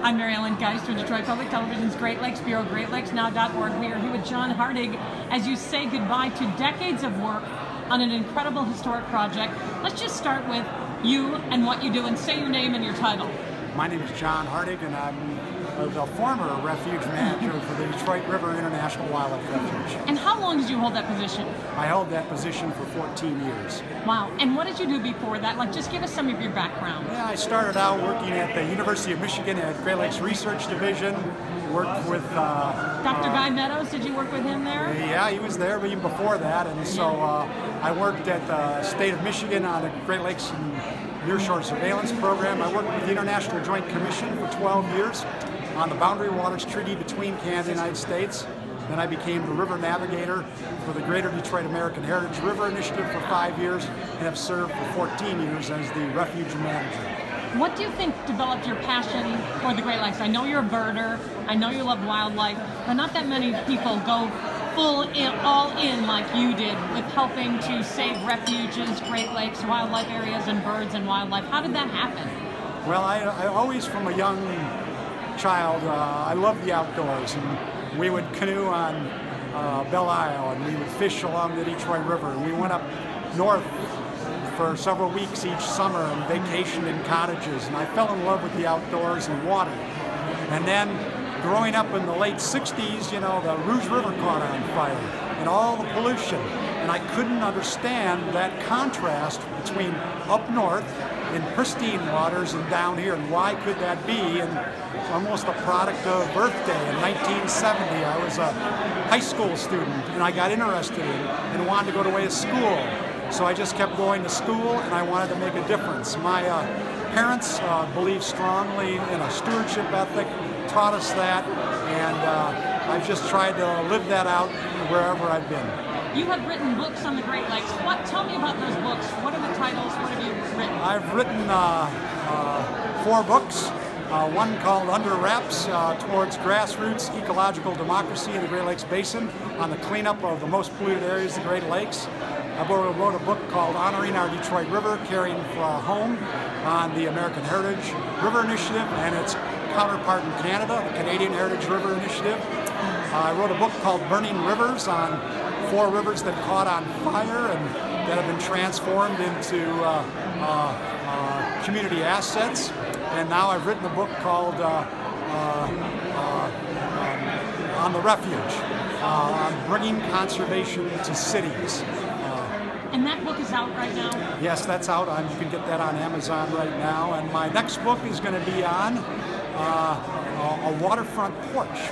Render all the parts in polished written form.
I'm Mary Ellen Geist from Detroit Public Television's Great Lakes Bureau, GreatLakesNow.org. We are here with John Hartig as you say goodbye to decades of work on an incredible historic project. Let's just start with you and what you do, and say your name and your title. My name is John Hartig, and I'm the former refuge manager for the Detroit River International Wildlife Refuge. And how long did you hold that position? I held that position for 14 years. Wow. And what did you do before that? Like, just give us some of your background. Yeah, I started out working at the University of Michigan at Great Lakes Research Division. Worked with Dr. Guy Meadows. Did you work with him there? Yeah, he was there even before that. And so I worked at the state of Michigan on the Great Lakes and Nearshore Surveillance Program. I worked with the International Joint Commission for 12 years on the Boundary Waters Treaty between Canada and the United States. Then I became the river navigator for the Greater Detroit American Heritage River Initiative for 5 years, and have served for 14 years as the refuge manager. What do you think developed your passion for the Great Lakes? I know you're a birder, I know you love wildlife, but not that many people go all in like you did with helping to save refuges, Great Lakes, wildlife areas, and birds and wildlife. How did that happen? Well, I always, from a young child, I loved the outdoors, and we would canoe on Belle Isle, and we would fish along the Detroit River. And we went up north for several weeks each summer and vacationed in cottages, and I fell in love with the outdoors and water. And then growing up in the late 60s, you know, the Rouge River caught on fire and all the pollution, and I couldn't understand that contrast between up north in pristine waters and down here, and why could that be? And it's almost a product of Earth Day in 1970. I was a high school student, and I got interested in it and wanted to go away to school. So I just kept going to school, and I wanted to make a difference. My parents believed strongly in a stewardship ethic, taught us that, and I've just tried to live that out wherever I've been. You have written books on the Great Lakes. Tell me about those books. What are the titles? What have you written? I've written 4 books. One called Under Wraps, towards grassroots ecological democracy in the Great Lakes Basin, on the cleanup of the most polluted areas of the Great Lakes. I wrote a book called Honoring Our Detroit River, Caring for Our Home, on the American Heritage River Initiative and its counterpart in Canada, the Canadian Heritage River Initiative. I wrote a book called Burning Rivers, on 4 rivers that caught on fire and that have been transformed into community assets. And now I've written a book called On the Refuge, on bringing conservation to cities. And that book is out right now? Yes, that's out. You can get that on Amazon right now. And my next book is going to be on a waterfront porch.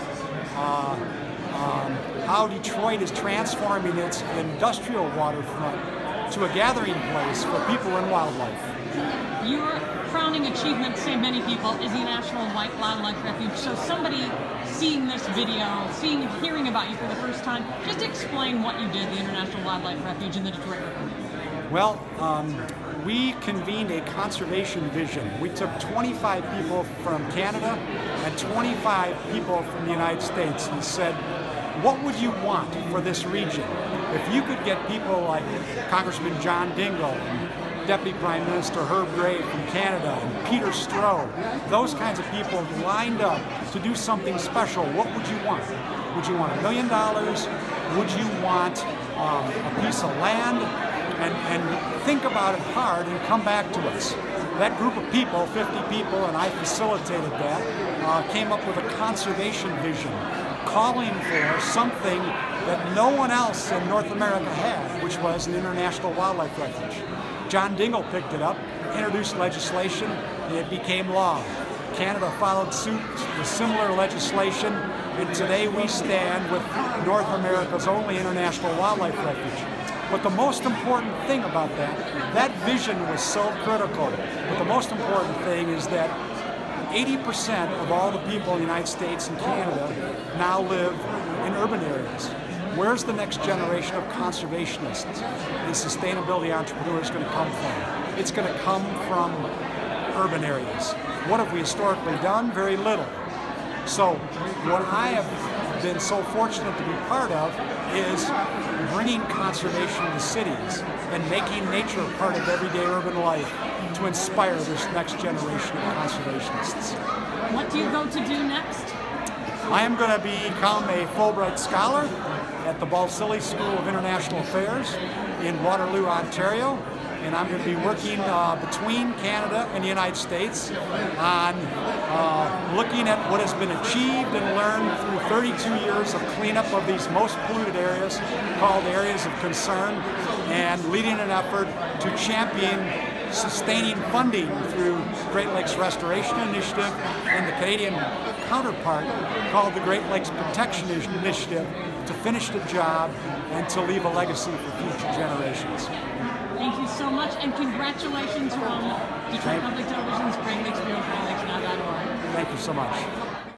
How Detroit is transforming its industrial waterfront to a gathering place for people and wildlife. Your crowning achievement, say many people, is the International Wildlife Refuge. So somebody seeing this video, hearing about you for the first time, just explain what you did, the International Wildlife Refuge in the Detroit River. Well, we convened a conservation vision. We took 25 people from Canada and 25 people from the United States and said, what would you want for this region? If you could get people like Congressman John Dingell, and Deputy Prime Minister Herb Gray from Canada, and Peter Stroh, those kinds of people lined up to do something special, what would you want? Would you want $1 million? Would you want a piece of land? And think about it hard and come back to us. That group of people, 50 people, and I facilitated that, came up with a conservation vision, calling for something that no one else in North America had, which was an International Wildlife Refuge. John Dingell picked it up, introduced legislation, and it became law. Canada followed suit with similar legislation, and today we stand with North America's only International Wildlife Refuge. But the most important thing about that vision was so critical, but the most important thing is that 80% of all the people in the United States and Canada now live in urban areas. Where's the next generation of conservationists and sustainability entrepreneurs going to come from? It's going to come from urban areas. What have we historically done? Very little. So what I have been so fortunate to be part of is bringing conservation to cities and making nature a part of everyday urban life to inspire this next generation of conservationists. What do you go to do next? I am going to become a Fulbright scholar at the Balsillie School of International Affairs in Waterloo, Ontario. And I'm going to be working between Canada and the United States on looking at what has been achieved and learned through 32 years of cleanup of these most polluted areas called areas of concern, and leading an effort to champion sustaining funding through Great Lakes Restoration Initiative and the Canadian counterpart called the Great Lakes Protection Initiative to finish the job and to leave a legacy for future generations. Thank you so much, and congratulations from Detroit Public Television's Great Lakes Bureau, GreatLakesNow.org. Thank you so much.